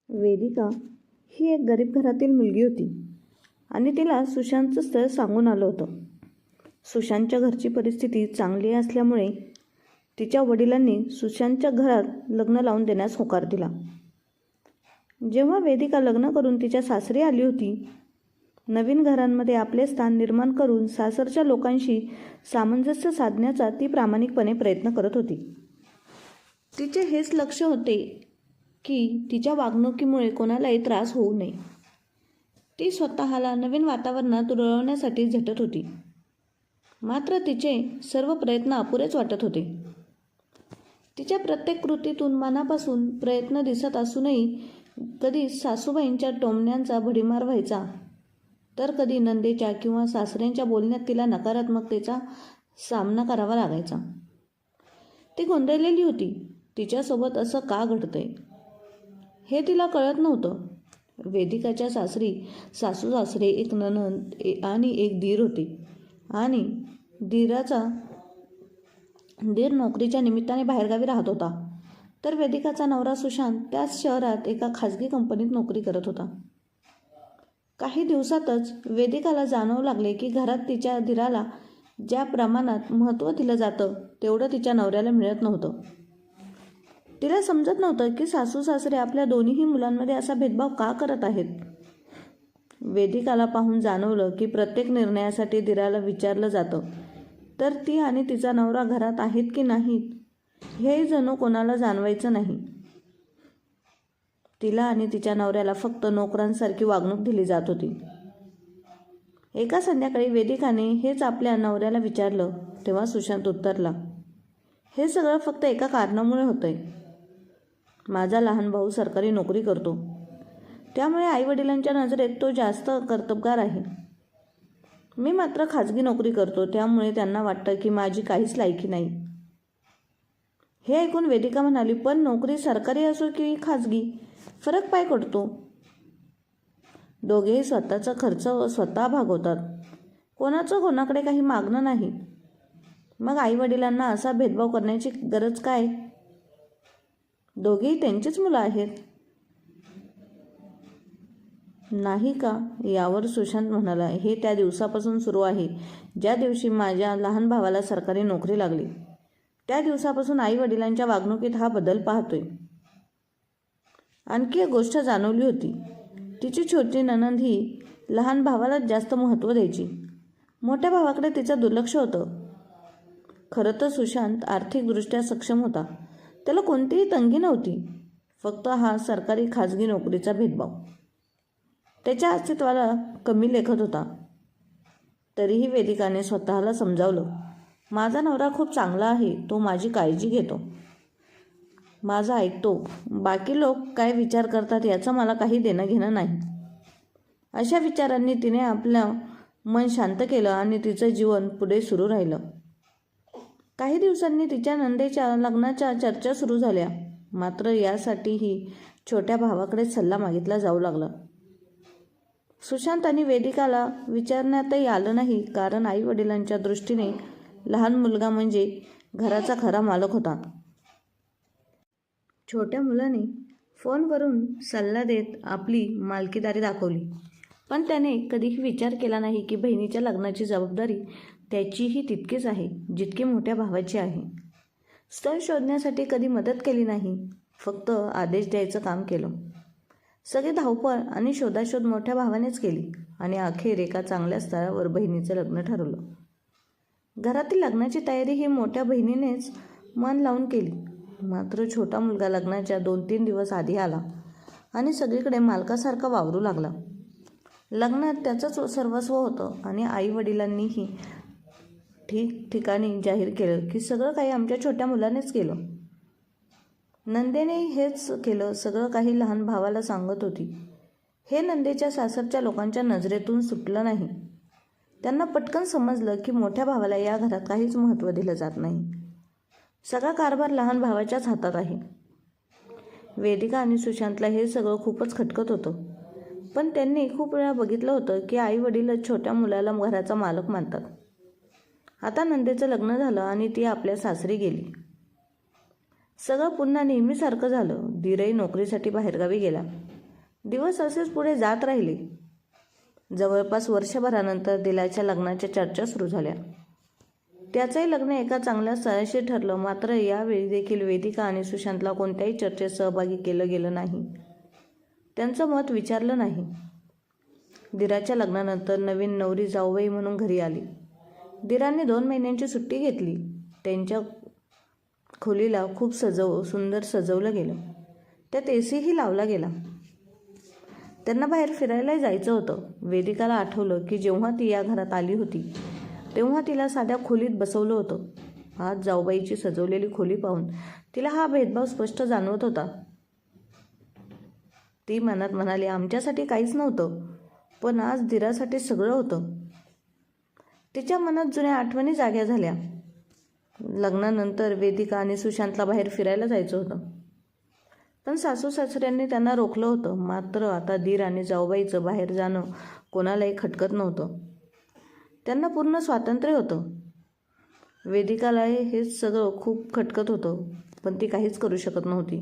वेदिका ही एक गरीब घरातील मुलगी होती आणि तिला सुशांतचं स्थळ सांगून आलं होतं. सुशांतच्या घरची परिस्थिती चांगली असल्यामुळे तिच्या वडिलांनी सुशांतच्या घरात लग्न लावून देण्यास होकार दिला. जेव्हा वेदिका लग्न करून तिच्या सासरी आली होती, नवीन घरांमध्ये आपले स्थान निर्माण करून सासरच्या लोकांशी सामंजस्य साधण्याचा ती प्रामाणिकपणे प्रयत्न करत होती. तिचे हेच लक्ष होते की तिच्या वागणुकीमुळे कोणालाही त्रास होऊ नये. ती स्वतःला नवीन वातावरणात रुळवण्यासाठी झटत होती. मात्र तिचे सर्व प्रयत्न अपुरेच वाटत होते. तिच्या प्रत्येक कृतीतून मनापासून प्रयत्न दिसत असूनही कधी सासूबाईंच्या टोमण्यांचा भडीमार व्हायचा, तर कधी नंदेच्या किंवा सासऱ्यांच्या बोलण्यात तिला नकारात्मकतेचा सामना करावा लागायचा. ती गोंधळलेली होती. तिच्यासोबत असं का घडतंय हे तिला कळत नव्हतं. वेदिकाच्या सासरी सासू सासरे, एक नणंद आणि एक दीर होते आणि दीर नोकरीच्या निमित्ताने बाहेरगावी राहत होता, तर वेदिकाचा नवरा सुशांत त्याच शहरात एका खाजगी कंपनीत नोकरी करत होता. काही दिवसातच वेदिकाला जाणवू लागले की घरात तिच्या दीराला ज्या प्रमाणात महत्त्व दिलं जातं तेवढं तिच्या नवऱ्याला मिळत नव्हतं. तिला समजत नव्हतं की सासू सासरे आपल्या दोन्हीही मुलांमध्ये असा भेदभाव का करत आहेत. वेदिकाला पाहून जाणवलं की प्रत्येक निर्णयासाठी दीराला विचारलं जातं, तर ती आणि तिचा नवरा घरात आहेत की नाहीत हे जणू कोणाला जाणवायचं नाही. तिला आणि तिच्या नवऱ्याला फक्त नोकरांसारखी वागणूक दिली जात होती. एका संध्याकाळी वेदिकाने हेच आपल्या नवऱ्याला विचारलं, तेव्हा सुशांत उत्तरला, हे सगळं फक्त एका कारणामुळे होतंय. माझा लहान भाऊ सरकारी नोकरी करतो, त्यामुळे आईवडिलांच्या नजरेत तो जास्त कर्तबगार आहे. मी मात्र खाजगी नोकरी करतो, त्यामुळे त्यांना वाटतं की माझी काहीच लायकी नाही. हे ऐकून वेदिका म्हणाली, पण नोकरी सरकारी असो की खाजगी, फरक काय पडतो? दोघेही स्वतःचा खर्च स्वतः भागवतात. कोणाचं कोणाकडे काही मागणं नाही. मग आईवडिलांना असा भेदभाव करण्याची गरज काय? दोघेही त्यांचीच मुलं आहेत, नाही का? यावर सुशांत म्हणाला, हे त्या दिवसापासून सुरू आहे ज्या दिवशी माझ्या लहान भावाला सरकारी नोकरी लागली. त्या दिवसापासून आईवडिलांच्या वागणुकीत हा बदल पाहतोय. आणखी एक गोष्ट जाणवली होती. तिची छोटी नणंद ही लहान भावालाच जास्त महत्त्व द्यायची. मोठ्या भावाकडे तिचं दुर्लक्ष होतं. खरं तर सुशांत आर्थिकदृष्ट्या सक्षम होता. त्याला कोणतीही तंगी नव्हती. फक्त हा सरकारी खाजगी नोकरीचा भेदभाव त्याच्या अस्तित्वाला कमी लेखत होता. तरीही वेदिकाने स्वतःला समजावलं, माझा नवरा खूप चांगला आहे. तो माझी काळजी घेतो, माझं ऐकतो. बाकी लोक काय विचार करतात याचं मला काही देणं घेणं नाही. अशा विचारांनी तिने आपलं मन शांत केलं आणि तिचं जीवन पुढे सुरू राहिलं. काही दिवसांनी तिच्या नंदेच्या लग्नाच्या चर्चा सुरू झाल्या. मात्र यासाठीही छोट्या भावाकडे सल्ला मागितला जाऊ लागला. सुशांत आणि वेदिकाला विचारण्यातही आलं नाही, कारण आईवडिलांच्या दृष्टीने लहान मुलगा म्हणजे घराचा खरा मालक होता. छोट्या मुलाने फोनवरून सल्ला देत आपली मालकीदारी दाखवली, पण त्याने कधीही विचार केला नाही की बहिणीच्या लग्नाची जबाबदारी त्याचीही तितकीच आहे जितकी मोठ्या भावाची आहे. स्थळ शोधण्यासाठी कधी मदत केली नाही, फक्त आदेश द्यायचं काम केलं. सगळी धावपळ आणि शोधाशोध मोठ्या भावानेच केली आणि अखेर एका चांगल्या स्थळावर बहिणीचं लग्न ठरवलं. घरातील लग्नाची तयारी ही मोठ्या बहिणीनेच मन लावून केली. मात्र छोटा मुलगा लग्नाच्या 2-3 दिवस आधी आला आणि सगळीकडे मालकासारखा वावरू लागला. लग्नात त्याचंच सर्वस्व होतं आणि आईवडिलांनीही ठिकठिकाणी जाहीर केलं की सगळं काही आमच्या छोट्या मुलानेच केलं. नंदेने हेच केलं सगळं काही लहान भावाला सांगत होती. हे नंदेच्या सासरच्या लोकांच्या नजरेतून सुटलं नाही. त्यांना पटकन समजलं की मोठ्या भावाला या घरात काहीच महत्त्व दिलं जात नाही. सगळा कारभार लहान भावाच्याच हातात आहे. वेदिका आणि सुशांतला हे सगळं खूपच खटकत होतं, पण त्यांनी खूप वेळा बघितलं होतं की आई वडीलच छोट्या मुलाला घराचा मालक मानतात. आता नंदेचं लग्न झालं आणि ती आपल्या सासरी गेली. सगळं पुन्हा नेहमीसारखं झालं. दीरही नोकरीसाठी बाहेरगावी गेला. दिवस असेच पुढे जात राहिले. जवळपास वर्षभरानंतर दिलाच्या लग्नाच्या चर्चा सुरू झाल्या. त्याचंही लग्न एका चांगल्या स्थळाशी ठरलं. मात्र यावेळी देखील वेदिका आणि सुशांतला कोणत्याही चर्चेत सहभागी केलं गेलं नाही. त्यांचं मत विचारलं नाही. दिराच्या लग्नानंतर नवीन नवरी जाऊबाई म्हणून घरी आली. दिरांनी 2 महिन्यांची सुट्टी घेतली. त्यांच्या खोलीला खूप सुंदर सजवलं गेलं. त्यात एसीही लावला गेला. त्यांना बाहेर फिरायलाही जायचं होतं. वेदिकाला आठवलं की जेव्हा ती या घरात आली होती तेव्हा तिला साध्या खोलीत बसवलं होतं. आज जाऊबाईची सजवलेली खोली पाहून तिला हा भेदभाव स्पष्ट जाणवत होता. ती मनात म्हणाली, आमच्यासाठी काहीच नव्हतं, पण आज दिरासाठी सगळं होतं. तिच्या मनात जुन्या आठवणी जाग्या झाल्या. लग्नानंतर वेदिका आणि सुशांतला बाहेर फिरायला जायचं होतं, पण सासू सासऱ्यांनी त्यांना रोखलं होतं. मात्र आता दीर आणि जाऊबाईचं बाहेर जाणं कोणालाही खटकत नव्हतं. त्यांना पूर्ण स्वातंत्र्य होतं. वेदिकालाही हे सगळं खूप खटकत होतं, पण ती काहीच करू शकत नव्हती.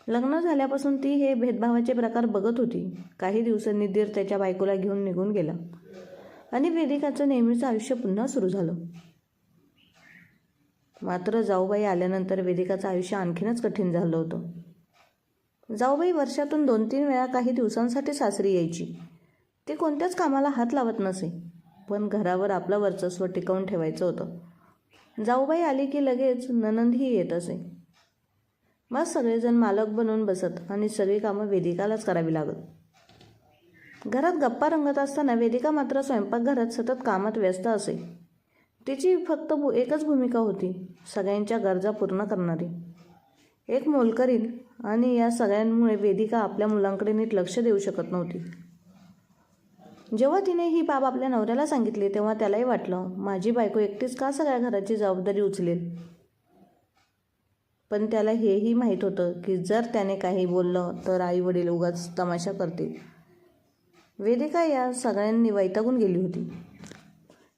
लग्न झाल्यापासून ती हे भेदभावाचे प्रकार बघत होती. काही दिवसांनी दीर त्याच्या बायकोला घेऊन निघून गेला आणि वेदिकाचं नेहमीचं आयुष्य पुन्हा सुरू झालं. मात्र जाऊबाई आल्यानंतर वेदिकाचं आयुष्य आणखीनच कठीण झालं होतं. जाऊबाई वर्षातून 2-3 वेळा काही दिवसांसाठी सासरी यायची. ती कोणत्याच कामाला हात लावत नसे, पण घरावर आपलं वर्चस्व टिकवून ठेवायचं होतं. जाऊबाई आली की लगेच नणंदही येत असे. मग सगळेजण मालक बनून बसत आणि सगळी कामं वेदिकालाच करावी लागत. घरात गप्पा रंगत असताना वेदिका मात्र स्वयंपाकघरात सतत कामात व्यस्त असे. तिची फक्त एकच भूमिका होती, सगळ्यांच्या गरजा पूर्ण करणारी, एक मोलकरीण. आणि या सगळ्यांमुळे वेदिका आपल्या मुलांकडे नीट लक्ष देऊ शकत नव्हती. जेव्हा तिने ही बाब आपल्या नवऱ्याला सांगितली तेव्हा त्यालाही वाटलं, माझी बायको एकटीच का सगळ्या घराची जबाबदारी उचलेल. पण त्याला हेही माहीत होतं की जर त्याने काही बोललं तर आई वडील उगाच तमाशा करतील. वेदिका या सगळ्यांनी वैतागून गेली होती.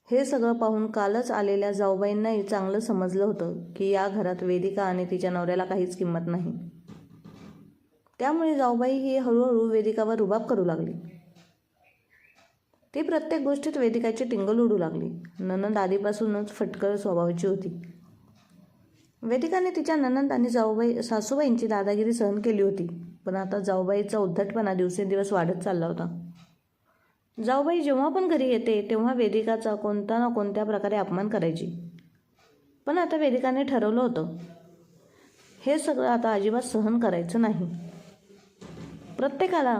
हे सगळं पाहून कालच आलेल्या जाऊबाईंनाही चांगलं समजलं होतं की या घरात वेदिका आणि तिच्या नवऱ्याला काहीच किंमत नाही. त्यामुळे जाऊबाई ही हळूहळू वेदिकावर रुबाब करू लागली. ती प्रत्येक गोष्टीत वेदिकाची टिंगल उडू लागली. नणंद आधीपासूनच फटकळ स्वभावाची होती. वेदिकाने तिच्या नणंद आणि सासूबाईंची दादागिरी सहन केली होती, पण आता जाऊबाईचा उद्धटपणा दिवसेंदिवस वाढत चालला होता. जाऊबाई जेव्हा पण घरी येते तेव्हा वेदिकाचा कोणता ना कोणत्या प्रकारे अपमान करायची. पण आता वेदिकाने ठरवलं होतं, हे सगळं आता अजिबात सहन करायचं नाही. प्रत्येकाला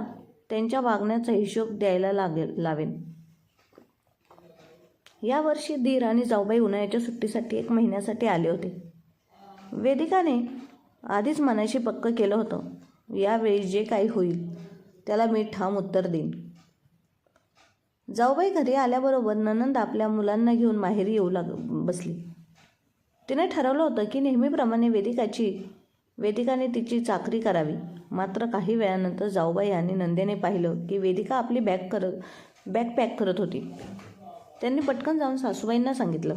त्यांच्या वागण्याचा हिशोब द्यायला लावेन. यावर्षी दीर आणि जाऊबाई उन्हाळ्याच्या सुट्टीसाठी 1 महिन्यासाठी आले होते. वेदिकाने आधीच मनाशी पक्क केलं होतं, यावेळी जे काही होईल त्याला मी ठाम उत्तर देईन. जाऊबाई घरी आल्याबरोबर नणंद आपल्या मुलांना घेऊन माहेरी येऊ बसली. तिने ठरवलं होतं की नेहमीप्रमाणे वेदिकाने तिची चाकरी करावी. मात्र काही वेळानंतर जाऊबाई आणि नंदेने पाहिलं की वेदिका आपली बॅग पॅक करत होती. त्यांनी पटकन जाऊन सासूबाईंना सांगितलं.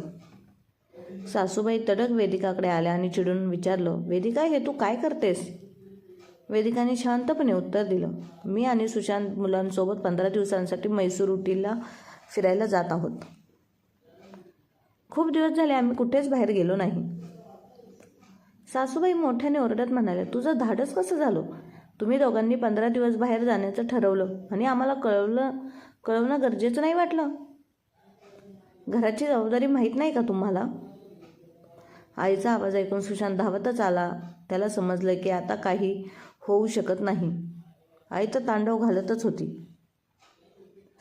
सासूबाई तडक वेदिकाकडे आल्या आणि चिडून विचारलं, वेदिका, हे तू काय करतेस? वेदिकाने शांतपणे उत्तर दिलं, मी आणि सुशांत मुलांसोबत 15 दिवसांसाठी म्हैसूर उटीला फिरायला जात आहोत. खूप दिवस झाले आम्ही कुठेच बाहेर गेलो नाही. सासूबाई मोठ्याने ओरडत म्हणाल्या, तुझं धाडस कसं झालं? तुम्ही दोघांनी 15 दिवस बाहेर जाण्याचं ठरवलं आणि आम्हाला कळवणं गरजेचं नाही वाटलं? घराची जबाबदारी माहीत नाही का तुम्हाला? आईचा आवाज ऐकून सुशांत धावतच आला. त्याला समजलं की आता काही होऊ शकत नाही. आई तर तांडव घालतच होती.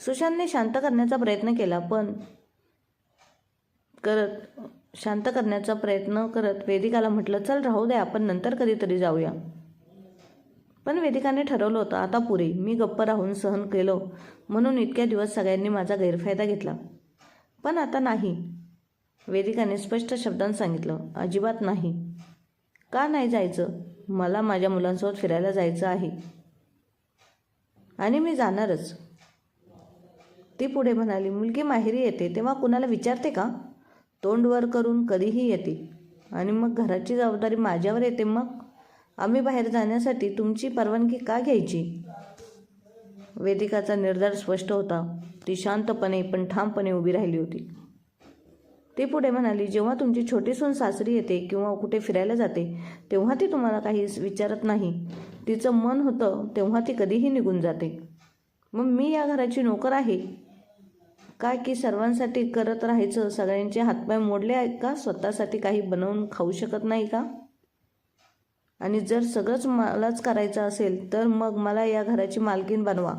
सुशांतने शांत करण्याचा प्रयत्न केला, करत वेदिकाला म्हटलं, चल राहू दे, आपण नंतर कधीतरी जाऊया. पण वेदिकाने ठरवलं होतं, आता पुरे. मी गप्प राहून सहन केलं म्हणून इतक्या दिवस सगळ्यांनी माझा गैरफायदा घेतला. पण आता नाही. वेदिकाने स्पष्ट शब्दांत सांगितलं, अजिबात नाही. का नाही जायचं? मला माझ्या मुलांसोबत फिरायला जायचं आहे आणि मी जाणारच. ती पुढे म्हणाली, मुलगी माहेरी येते तेव्हा कुणाला विचारते का? तोंड वर करून कधीही येते आणि मग घराची जबाबदारी माझ्यावर येते. मग आम्ही बाहेर जाण्यासाठी तुमची परवानगी का घ्यायची? वेदिकाचा निर्धार स्पष्ट होता. ती शांतपणे पण ठामपणे उभी राहिली होती. ती पुढे म्हणाली, जेव्हा तुमची छोटी सून सासरी येते किंवा कुठे फिरायला जाते तेव्हा ती तुम्हाला काही विचारत नाही. तिचं मन होतं तेव्हा ती कधीही निघून जाते. मग मी या घराची नोकर आहे का की सर्वांसाठी करत राहायचं? सगळ्यांचे हातपाय मोडले आहेत का? स्वतःसाठी काही बनवून खाऊ शकत नाही का? आणि जर सगळंच मलाच करायचं असेल तर मग मला या घराची मालकीण बनवा.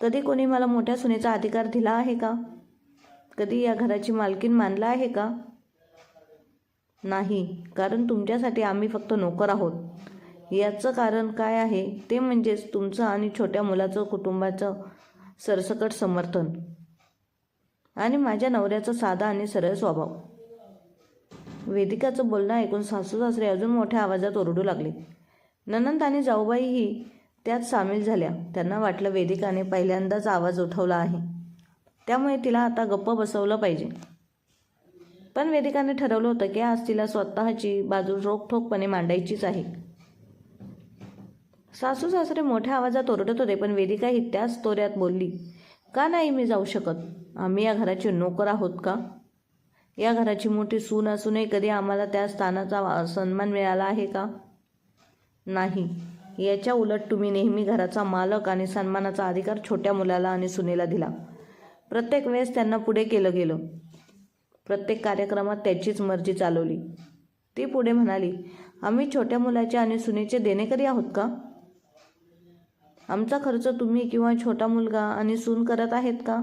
कधी कोणी मला मोठ्या सुनेचा अधिकार दिला आहे का? कधी या घराची मालकीण मानला आहे का? नाही, कारण तुमच्यासाठी आम्ही फक्त नोकर आहोत. याचं कारण काय आहे ते म्हणजेच तुमचं आणि छोट्या मुलाचं कुटुंबाचं सरसकट समर्थन आणि माझ्या नवऱ्याचा साधा आणि सरळ स्वभाव. वेदिकाचं बोलणं ऐकून सासू सासरे अजून मोठ्या आवाजात ओरडू लागले. नणंद आणि जाऊबाईही त्यात सामील झाल्या. त्यांना वाटलं वेदिकाने पहिल्यांदाच आवाज उठवला आहे, त्यामुळे तिला आता गप्प बसवलं पाहिजे. पण वेदिकाने ठरवलं होतं की आज तिला स्वतःची बाजू रोखठोकपणे मांडायचीच आहे. सासू सासरे मोठ्या आवाजात ओरडत होते, पण वेदिकाही त्याच तोऱ्यात बोलली, का नाही मी जाऊ शकत? आम्ही या घराचे नोकर आहोत का? या घराची मोठी सून असूनही कधी आम्हाला त्या स्थानाचा सन्मान मिळाला आहे का? नाही. याच्या उलट तुम्ही नेहमी घराचा मालक आणि सन्मानाचा अधिकार छोट्या मुलाला आणि सुनेला दिला. प्रत्येक वेळेस त्यांना पुढे केलं गेलं. प्रत्येक कार्यक्रमात त्याचीच मर्जी चालवली. ती पुढे म्हणाली, आम्ही छोट्या मुलाचे आणि सुनेचे देणेकरी आहोत का? आमचा खर्च तुम्ही किंवा छोटा मुलगा आणि सून करत आहेत का?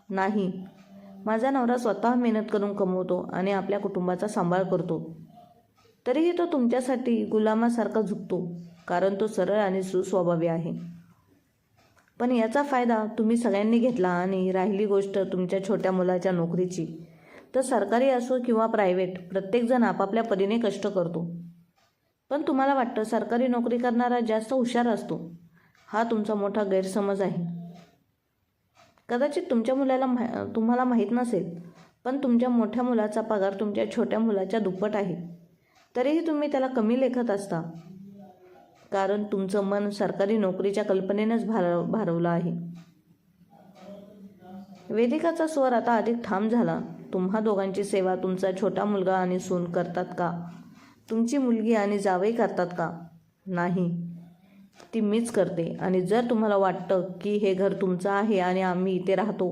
नाही. माझा नवरा स्वतः मेहनत करून कमवतो आणि आपल्या कुटुंबाचा सांभाळ करतो. तरीही तो तुमच्यासाठी गुलामासारखा झुकतो, कारण तो सरळ आणि सुस्वभावी आहे. पण याचा फायदा तुम्ही सगळ्यांनी घेतला. आणि राहिली गोष्ट तुमच्या छोट्या मुलाच्या नोकरीची, तर सरकारी असो किंवा प्रायव्हेट, प्रत्येकजण आपापल्या परीने कष्ट करतो. पण तुम्हाला वाटतं सरकारी नोकरी करणारा जास्त हुशार असतो. हा तुमचा मोठा गैरसमज आहे. कदाचित तुमच्या मुलाला तुम्हाला माहीत नसेल, पण तुमच्या मोठ्या मुलाचा पगार तुमच्या छोट्या मुलाच्या दुप्पट आहे. तरीही तुम्ही त्याला कमी लेखत असता, कारण तुमचं मन सरकारी नोकरीच्या कल्पनेनंच भारवलं आहे. वेदिकाचा स्वर आता अधिक ठाम झाला. तुम्हा दोघांची सेवा तुमचा छोटा मुलगा आणि सून करतात का? तुमची मुलगी आणि जावई करतात का? नाही, ती मीच करते. आणि जर तुम्हाला वाटतं की हे घर तुमचं आहे आणि आम्ही इथे राहतो,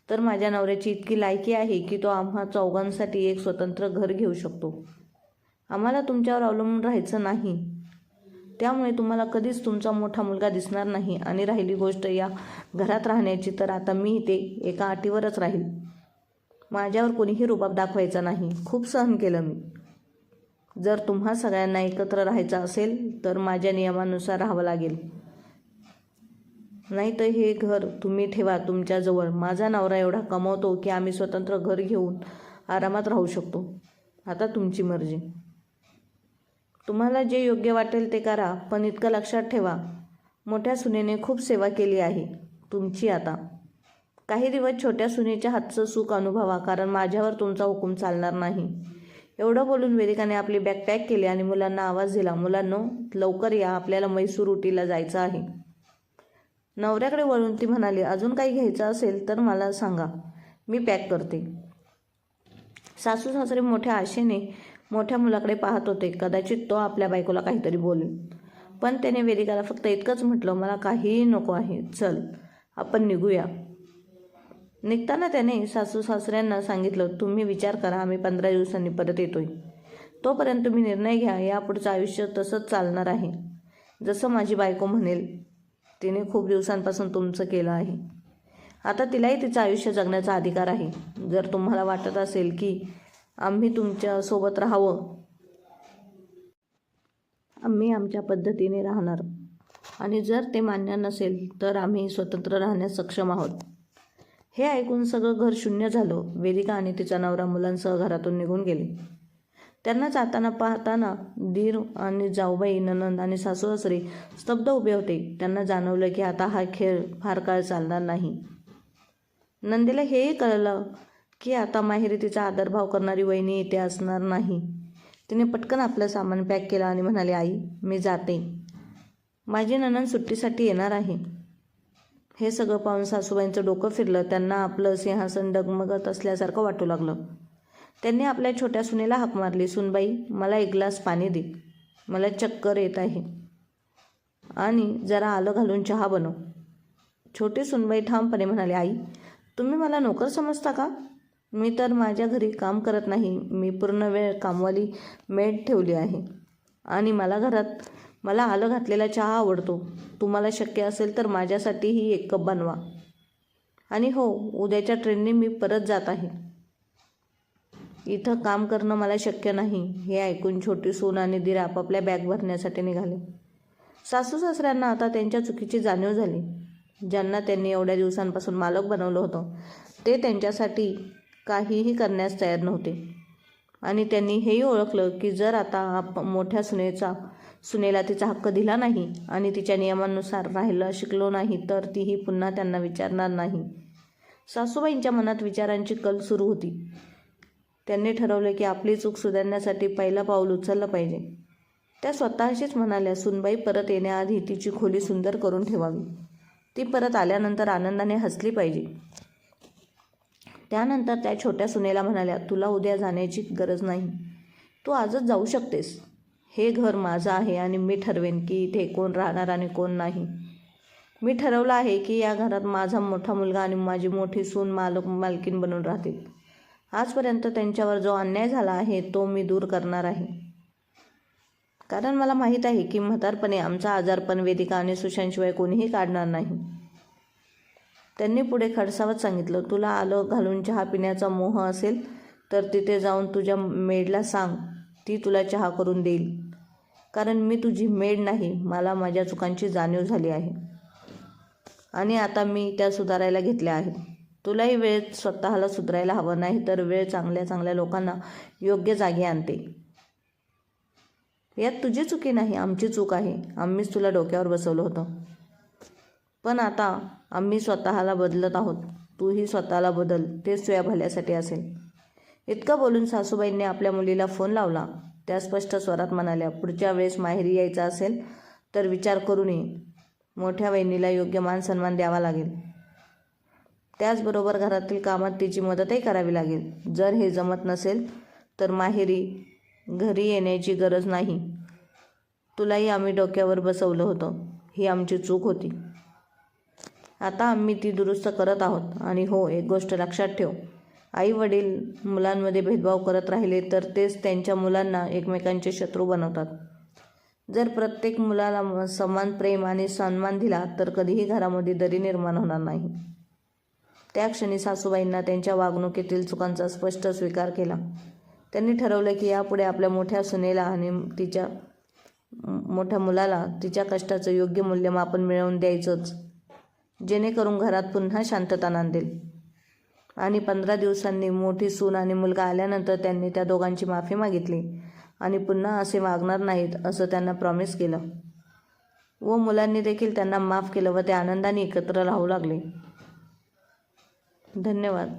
तर माझ्या नवऱ्याची इतकी लायकी आहे की तो आम्हा चौघांसाठी एक स्वतंत्र घर घेऊ शकतो. आम्हाला तुमच्यावर अवलंबून राहायचं नाही. त्यामुळे तुम्हाला कधीच तुमचा मोठा मुलगा दिसणार नाही. आणि राहिली गोष्ट या घरात राहण्याची, तर आता मी इथे एका अटीवरच राहील. माझ्यावर कोणीही रुबाब दाखवायचा नाही. खूप सहन केलं मी. जर तुम्हा सगळ्यांना एकत्र राहायचं असेल तर माझ्या नियमानुसार राहावं लागेल. नाही तर हे घर तुम्ही ठेवा तुमच्याजवळ. माझा नवरा एवढा कमवतो की आम्ही स्वतंत्र घर घेऊन आरामात राहू शकतो. आता तुमची मर्जी. तुम्हाला जे योग्य वाटेल ते करा. पण इतकं लक्षात ठेवा, मोठ्या सुनेने खूप सेवा केली आहे तुमची. आता काही दिवस छोट्या सुनेच्या हातचं सुख अनुभवा, कारण माझ्यावर तुमचा हुकूम चालणार नाही. एवढं बोलून वेदिकाने आपली बॅग पॅक केली आणि मुलांना आवाज दिला, मुलांनो लवकर या, आपल्याला म्हैसूर उटीला जायचं आहे. नवऱ्याकडे वळून ती म्हणाली, अजून काही घ्यायचं असेल तर मला सांगा, मी पॅक करते. सासू सासरे मोठ्या आशेने मोठ्या मुलाकडे पाहत होते. कदाचित तो आपल्या बायकोला काहीतरी बोलेल, पण त्याने वेदिकाला फक्त इतकंच म्हटलं, मला काहीही नको आहे, चल आपण निघूया. निघताना त्याने सासू सासऱ्यांना सांगितलं, तुम्ही विचार करा, आम्ही 15 दिवसांनी परत येतोय. तोपर्यंत तुम्ही निर्णय घ्या. यापुढचं आयुष्य तसंच चालणार आहे जसं माझी बायको म्हणेल. तिने खूप दिवसांपासून तुमचं केलं आहे. आता तिलाही तिचं आयुष्य जगण्याचा अधिकार आहे. जर तुम्हाला वाटत असेल की आम्ही तुमच्यासोबत राहावं, आम्ही आमच्या पद्धतीने राहणार, आणि जर ते मान्य नसेल तर आम्ही स्वतंत्र राहण्यास सक्षम आहोत. हे ऐकून सगळं घर शून्य झालं. वेदिका आणि तिचा नवरा मुलांसह घरातून निघून गेले. त्यांना जाताना पाहताना दीर आणि जाऊबाई, नणंद आणि सासू सासरे स्तब्ध उभे होते. त्यांना जाणवलं की आता हा खेळ फार काळ चालणार नाही. नंदीला हेही कळलं की आता माहेरी तिचा आदरभाव करणारी वहिनी इथे असणार नाही. तिने पटकन आपलं सामान पॅक केलं आणि म्हणाले, आई मी जाते, माझी नणंद सुट्टीसाठी येणार आहे. हे सगळं पाहून सासूबाईंचं डोकं फिरलं. त्यांना आपलं सिंहासन डगमगत असल्यासारखं वाटू लागलं. त्यांनी आपल्या छोट्या सुनेला हाक मारली, सुनबाई मला एक ग्लास पाणी दे, मला चक्कर येत आहे, आणि जरा आलं घालून चहा बनव. छोटी सुनबाई ठामपणे म्हणाली, आई तुम्ही मला नोकर समजता का? मी तर माझ्या घरी काम करत नाही, मी पूर्ण वेळ कामवाली मेड ठेवली आहे आणि मला आलं घातलेला चहा आवडतो. तुम्हाला शक्य असेल तर माझ्यासाठीही एक कप बनवा. आणि हो, उद्याच्या ट्रेनने मी परत जात आहे, इथं काम करणं मला शक्य नाही. हे ऐकून छोटी सून आणि दीर आपापल्या बॅग भरण्यासाठी निघाले. सासू सासऱ्यांना आता त्यांच्या चुकीची जाणीव झाली. ज्यांना त्यांनी एवढ्या दिवसांपासून मालक बनवलं होतं ते त्यांच्यासाठी काहीही करण्यास तयार नव्हते. आणि त्यांनी हेही ओळखलं की जर आता मोठ्या सुनेला तिचा हक्क दिला नाही आणि तिच्या नियमांनुसार राहायला शिकलो नाही तर तीही पुन्हा त्यांना विचारणार नाही. सासूबाईंच्या मनात विचारांची कल सुरू होती. त्यांनी ठरवलं की आपली चूक सुधारण्यासाठी पहिलं पाऊल उचललं पाहिजे. त्या स्वतःशीच म्हणाल्या, सुनबाई परत येण्याआधी तिची खोली सुंदर करून ठेवावी. ती परत आल्यानंतर आनंदाने हसली पाहिजे. त्यानंतर त्या छोट्या सुनेला म्हणाल्या, तुला उद्या जाण्याची गरज नाही, तू आजच जाऊ शकतेस. हे घर माझं आहे आणि मी ठरवेन की इथे कोण राहणार आणि कोण नाही. मी ठरवलं आहे की या घरात माझा मोठा मुलगा आणि माझी मोठी सून मालकीण बनून राहतील. आजपर्यंत त्यांच्यावर जो अन्याय झाला आहे तो मी दूर करणार आहे. कारण मला माहीत आहे की म्हातारपणे आमचा आजारपण वेदिका आणि सुशांतशिवाय कोणीही काढणार नाही. त्यांनी पुढे खडसावत सांगितलं, तुला आलं घालून चहा पिण्याचा मोह असेल तर तिथे जाऊन तुझ्या मेडला सांग, ती तुला चहा करून देईल. कारण मी तुझी मेड नाही, मला माझ्या चुकांची जाणीव झाली आहे आणि आता मी त्या सुधारायला घेतल्या आहेत. तुलाही वेळेत स्वतःला सुधारायला हवं, नाही तर वेळ चांगल्या चांगल्या लोकांना योग्य जागी आणते. यात तुझी चुकी नाही, आमची चूक आहे. आम्हीच तुला डोक्यावर बसवलं होतं, पण आता आम्ही स्वतःला बदलत आहोत. तूही स्वतःला बदल, तेच तुझ्या भल्यासाठी असेल. इतकं बोलून सासूबाईंनी आपल्या मुलीला फोन लावला. त्या स्पष्ट स्वरात म्हणाल्या, पुढच्या वेळेस माहेरी यायचं असेल तर विचार करून ये. मोठ्या वहिनीला योग्य मान सन्मान द्यावा लागेल. त्याचबरोबर घरातील कामात तिची मदतही करावी लागेल. जर हे जमत नसेल तर माहेरी घरी येण्याची गरज नाही. तुलाही आम्ही डोक्यावर बसवलं होतं, ही आमची चूक होती. आता आम्ही ती दुरुस्त करत आहोत. आणि हो, एक गोष्ट लक्षात ठेव, आई वडील मुलांमध्ये भेदभाव करत राहिले तर तेच त्यांच्या मुलांना एकमेकांचे शत्रू बनवतात. जर प्रत्येक मुलाला समान प्रेम आणि सन्मान दिला तर कधीही घरामध्ये दरी निर्माण होणार नाही. त्या क्षणी सासूबाईंना त्यांच्या वागणुकीतील चुकांचा स्पष्ट स्वीकार केला. त्यांनी ठरवलं की यापुढे आपल्या मोठ्या सुनेला आणि तिच्या मोठ्या मुलाला तिच्या कष्टाचं योग्य मूल्यमापन मिळवून द्यायचंच, जेणेकरून घरात पुन्हा शांतता नांदेल. आणि 15 दिवसांनी मोठी सून आणि मुलगा आल्यानंतर त्यांनी त्या दोघांची माफी मागितली आणि पुन्हा असे वागणार नाहीत असं त्यांना प्रॉमिस केलं. व मुलांनी देखील त्यांना माफ केलं व ते आनंदाने एकत्र राहू लागले. धन्यवाद.